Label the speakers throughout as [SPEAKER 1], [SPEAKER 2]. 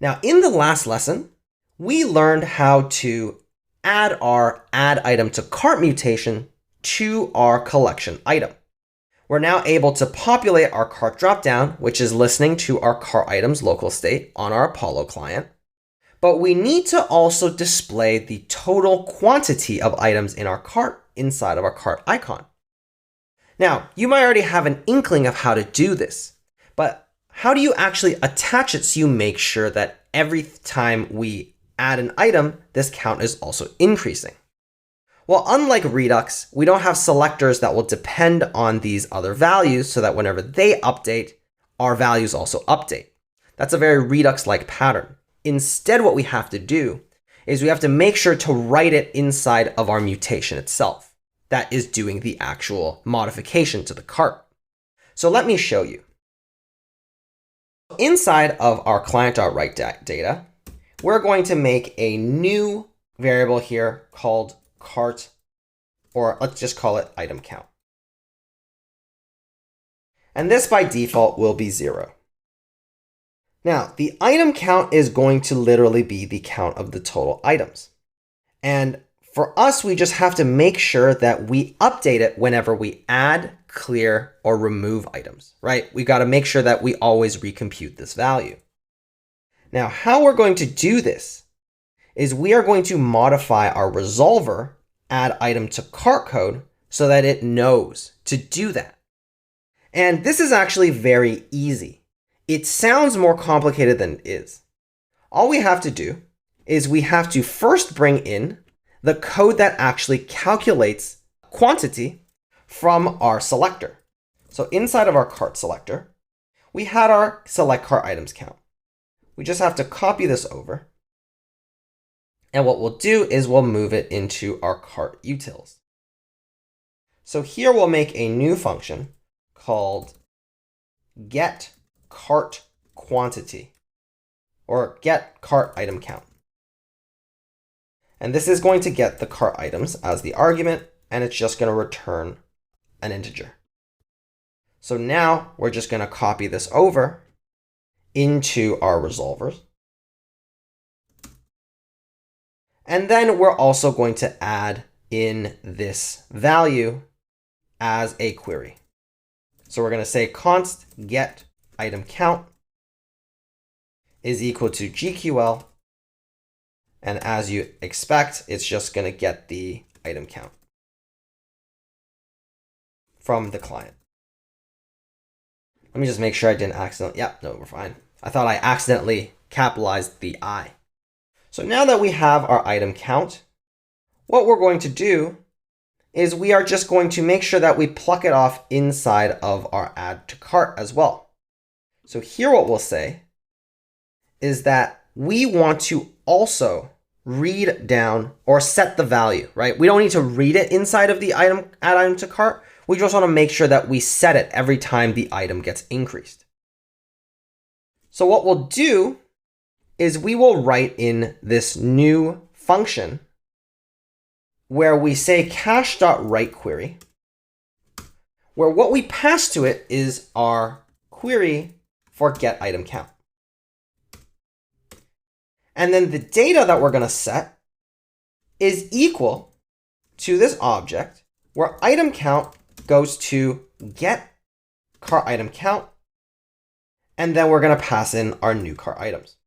[SPEAKER 1] Now, in the last lesson, we learned how to add our add item to cart mutation to our collection item. We're now able to populate our cart dropdown, which is listening to our cart item's local state on our Apollo client. But we need to also display the total quantity of items in our cart inside of our cart icon. Now, you might already have an inkling of how to do this, but how do you actually attach it so you make sure that every time we add an item, this count is also increasing? Well, unlike Redux, we don't have selectors that will depend on these other values so that whenever they update, our values also update. That's a very Redux-like pattern. Instead, what we have to do is we have to make sure to write it inside of our mutation itself. That is doing the actual modification to the cart. So let me show you. Inside of our client.write data, we're going to make a new variable here called cart, or let's just call it item count. And this by default will be 0. Now, the item count is going to literally be the count of the total items. And for us, we just have to make sure that we update it whenever we add, clear, or remove items, right? We've got to make sure that we always recompute this value. Now, how we're going to do this is we are going to modify our resolver add item to cart code so that it knows to do that. And this is actually very easy. It sounds more complicated than it is. All we have to do is we have to first bring in the code that actually calculates quantity from our selector. So inside of our cart selector, we had our select cart items count. We just have to copy this over. And what we'll do is we'll move it into our cart utils. So here we'll make a new function called get cart quantity, or get cart item count. And this is going to get the cart items as the argument, and it's just going to return an integer. So now we're just going to copy this over into our resolvers. And then we're also going to add in this value as a query. So we're going to say const get item count is equal to GQL. And as you expect, it's just going to get the item count from the client. Let me just make sure I didn't accidentally. Yep, no, we're fine. I thought I accidentally capitalized the I. So now that we have our item count, what we're going to do is we are just going to make sure that we pluck it off inside of our add to cart as well. So here what we'll say is that we want to also read down or set the value, right? We don't need to read it inside of the add item to cart. We just want to make sure that we set it every time the item gets increased. So what we'll do is we will write in this new function where we say cache.write query, where what we pass to it is our query for get item count. And then the data that we're going to set is equal to this object where item count goes to get cart item count, and then we're going to pass in our new cart items.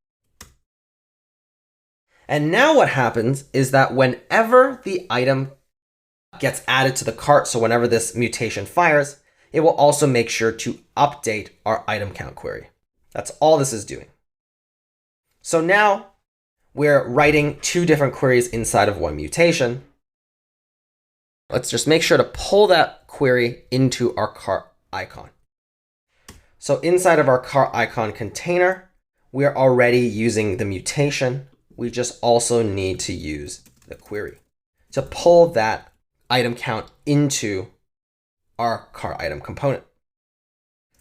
[SPEAKER 1] And now what happens is that whenever the item gets added to the cart, so whenever this mutation fires, it will also make sure to update our item count query. That's all this is doing. So now we're writing two different queries inside of one mutation. Let's just make sure to pull that query into our cart icon. So inside of our cart icon container, we're already using the mutation. We just also need to use the query to pull that item count into our cart item component.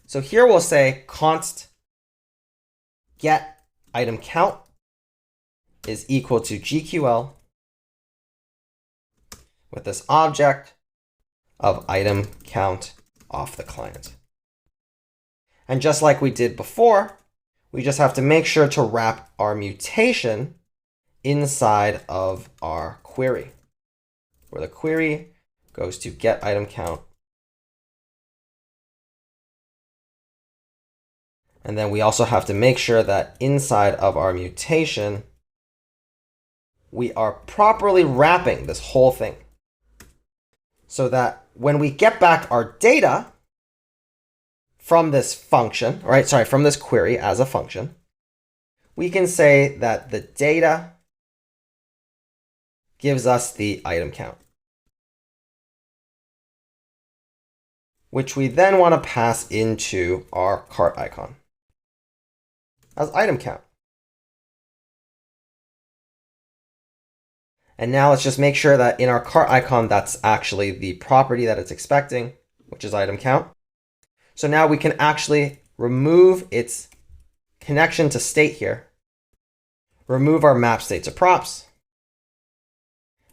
[SPEAKER 1] So here we'll say const get item count is equal to GQL with this object of item count off the client. And just like we did before, We just have to make sure to wrap our mutation inside of our query, where the query goes to get item count. And then we also have to make sure that inside of our mutation, we are properly wrapping this whole thing so that when we get back our data from this function, right? Sorry, from this query as a function, we can say that the data gives us the item count, which we then want to pass into our cart icon as item count. And now let's just make sure that in our cart icon, that's actually the property that it's expecting, which is item count. So now we can actually remove its connection to state here, remove our map state to props,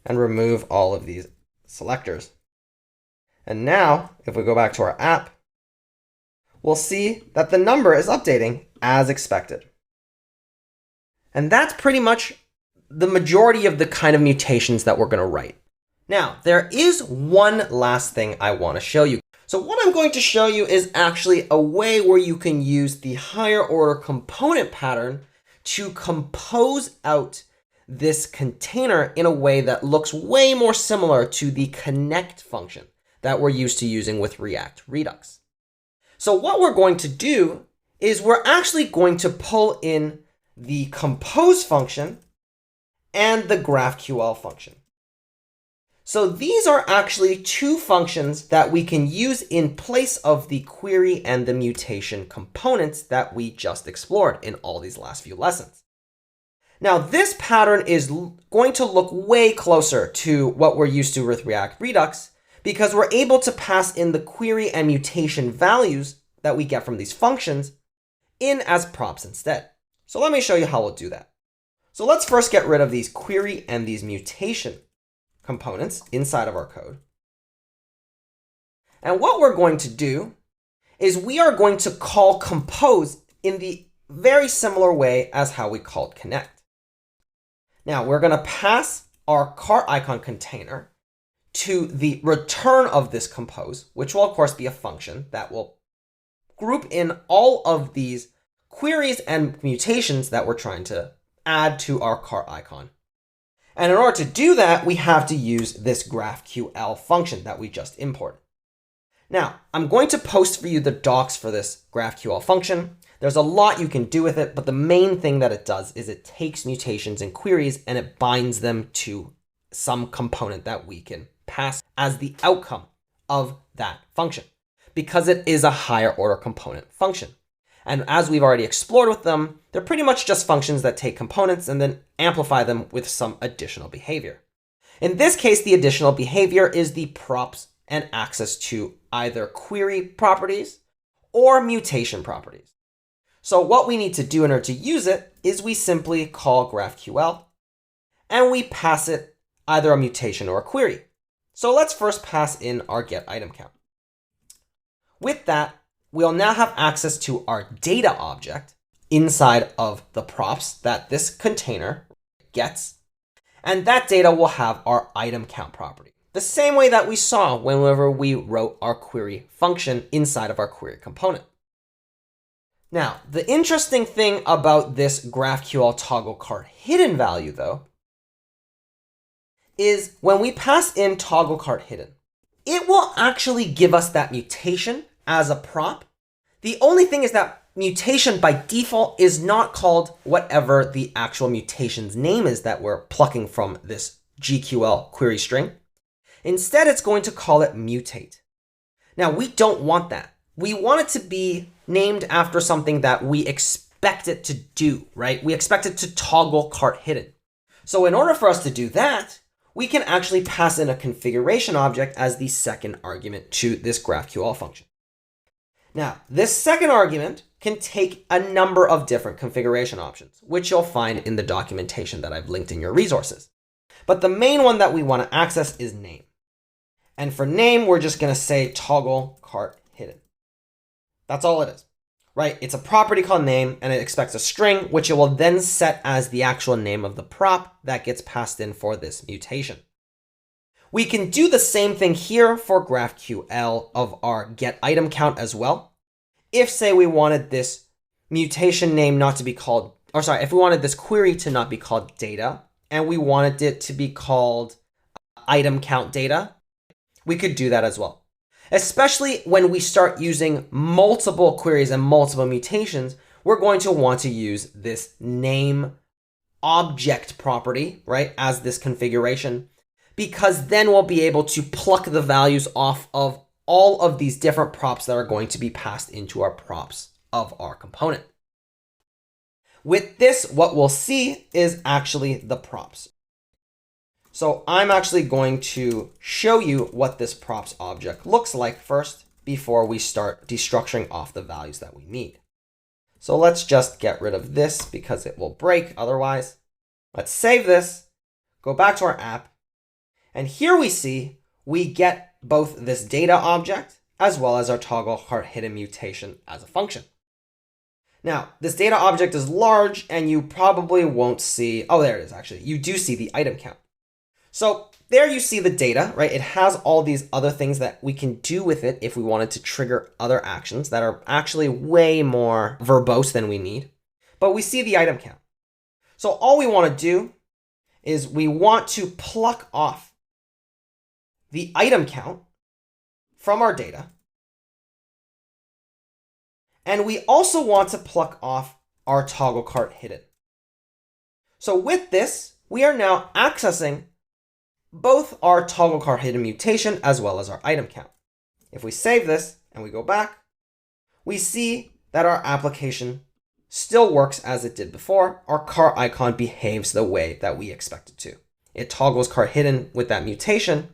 [SPEAKER 1] and remove all of these selectors. And now, if we go back to our app, we'll see that the number is updating as expected. And that's pretty much the majority of the kind of mutations that we're going to write. Now, there is one last thing I want to show you. So what I'm going to show you is actually a way where you can use the higher order component pattern to compose out this container in a way that looks way more similar to the connect function that we're used to using with React Redux. So what we're going to do is we're actually going to pull in the compose function and the GraphQL function. So these are actually two functions that we can use in place of the query and the mutation components that we just explored in all these last few lessons. Now, this pattern is going to look way closer to what we're used to with React Redux because we're able to pass in the query and mutation values that we get from these functions in as props instead. So let me show you how we'll do that. So let's first get rid of these query and these mutation components inside of our code. And what we're going to do is we are going to call compose in the very similar way as how we called connect. Now we're going to pass our cart icon container to the return of this compose, which will of course be a function that will group in all of these queries and mutations that we're trying to add to our cart icon. And in order to do that, we have to use this GraphQL function that we just imported. Now, I'm going to post for you the docs for this GraphQL function. There's a lot you can do with it, but the main thing that it does is it takes mutations and queries and it binds them to some component that we can pass as the outcome of that function, because it is a higher order component function. And as we've already explored with them, they're pretty much just functions that take components and then amplify them with some additional behavior. In this case, the additional behavior is the props and access to either query properties or mutation properties. So what we need to do in order to use it is we simply call GraphQL and we pass it either a mutation or a query. So let's first pass in our get item count. With that, we'll now have access to our data object inside of the props that this container gets. And that data will have our item count property, the same way that we saw whenever we wrote our query function inside of our query component. Now, the interesting thing about this GraphQL toggle cart hidden value, though, is when we pass in toggle cart hidden, it will actually give us that mutation as a prop. The only thing is that mutation by default is not called whatever the actual mutation's name is that we're plucking from this GQL query string. Instead, it's going to call it mutate. Now, we don't want that. We want it to be named after something that we expect it to do, right? We expect it to toggle cart hidden. So in order for us to do that, we can actually pass in a configuration object as the second argument to this GraphQL function. Now, this second argument can take a number of different configuration options, which you'll find in the documentation that I've linked in your resources. But the main one that we want to access is name. And for name, we're just going to say toggle cart hidden. That's all it is. right? It's a property called name, and it expects a string, which it will then set as the actual name of the prop that gets passed in for this mutation. We can do the same thing here for GraphQL of our getItemCount as well. If, say, we wanted this mutation name not to be called, if we wanted this query to not be called data, and we wanted it to be called item count data, we could do that as well. Especially when we start using multiple queries and multiple mutations, we're going to want to use this name object property, right, as this configuration, because then we'll be able to pluck the values off of all of these different props that are going to be passed into our props of our component. With this, what we'll see is actually the props. So I'm actually going to show you what this props object looks like first before we start destructuring off the values that we need. So let's just get rid of this because it will break otherwise. Let's save this, go back to our app, and here we see we get both this data object as well as our toggle cart hidden mutation as a function. Now, this data object is large and you probably won't see, oh, there it is actually. You do see the item count. So there you see the data, right? It has all these other things that we can do with it if we wanted to trigger other actions that are actually way more verbose than we need. But we see the item count. So all we want to do is we want to pluck off the item count from our data. And we also want to pluck off our toggle cart hidden. So with this, we are now accessing both our toggle cart hidden mutation as well as our item count. If we save this and we go back, we see that our application still works as it did before. Our cart icon behaves the way that we expect it to. It toggles cart hidden with that mutation,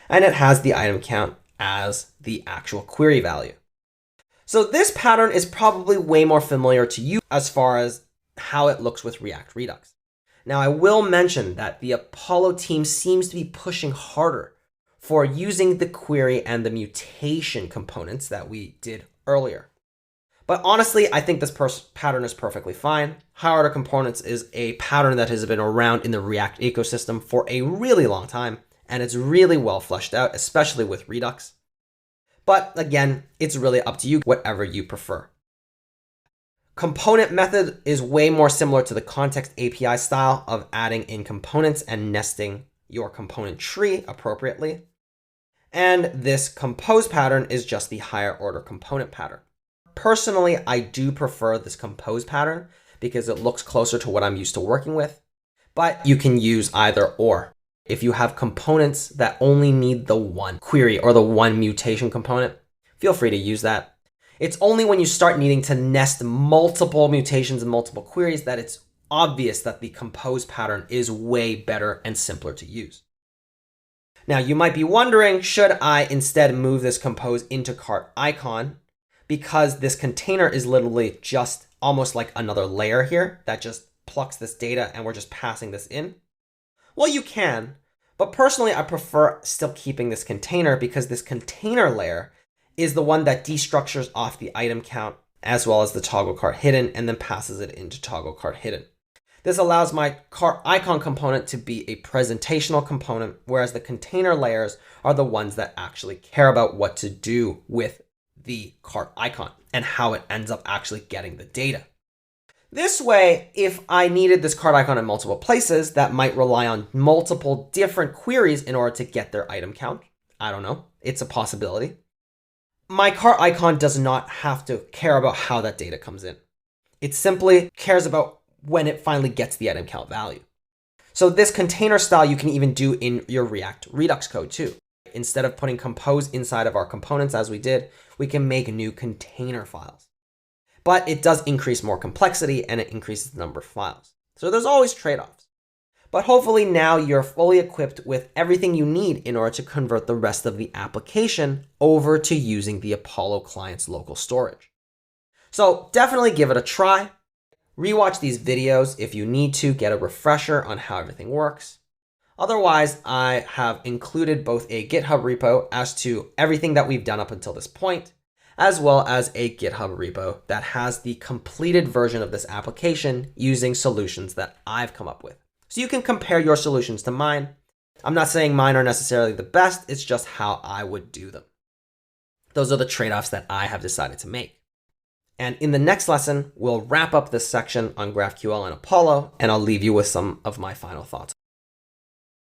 [SPEAKER 1] and it has the item count as the actual query value. So this pattern is probably way more familiar to you as far as how it looks with React Redux. Now, I will mention that the Apollo team seems to be pushing harder for using the query and the mutation components that we did earlier. But honestly, I think this pattern is perfectly fine. High order components is a pattern that has been around in the React ecosystem for a really long time, and it's really well fleshed out, especially with Redux. But again, it's really up to you, whatever you prefer. Component method is way more similar to the context API style of adding in components and nesting your component tree appropriately. And this compose pattern is just the higher order component pattern. Personally, I do prefer this compose pattern because it looks closer to what I'm used to working with, but you can use either or. If you have components that only need the one query or the one mutation component, feel free to use that. It's only when you start needing to nest multiple mutations and multiple queries that it's obvious that the compose pattern is way better and simpler to use. Now, you might be wondering, should I instead move this compose into cart icon? Because this container is literally just almost like another layer here that just plucks this data and we're just passing this in. Well, you can, but personally, I prefer still keeping this container because this container layer is the one that destructures off the item count as well as the toggle cart hidden and then passes it into toggle cart hidden. This allows my cart icon component to be a presentational component, whereas the container layers are the ones that actually care about what to do with the cart icon and how it ends up actually getting the data. This way, if I needed this cart icon in multiple places that might rely on multiple different queries in order to get their item count, I don't know, it's a possibility. My cart icon does not have to care about how that data comes in. It simply cares about when it finally gets the item count value. So this container style you can even do in your React Redux code too. Instead of putting compose inside of our components as we did, we can make new container files. But it does increase more complexity and it increases the number of files. So there's always trade-offs. But hopefully now you're fully equipped with everything you need in order to convert the rest of the application over to using the Apollo client's local storage. So definitely give it a try. Rewatch these videos if you need to get a refresher on how everything works. Otherwise, I have included both a GitHub repo as to everything that we've done up until this point, as well as a GitHub repo that has the completed version of this application using solutions that I've come up with. So you can compare your solutions to mine. I'm not saying mine are necessarily the best, it's just how I would do them. Those are the trade-offs that I have decided to make. And in the next lesson, we'll wrap up this section on GraphQL and Apollo, and I'll leave you with some of my final thoughts.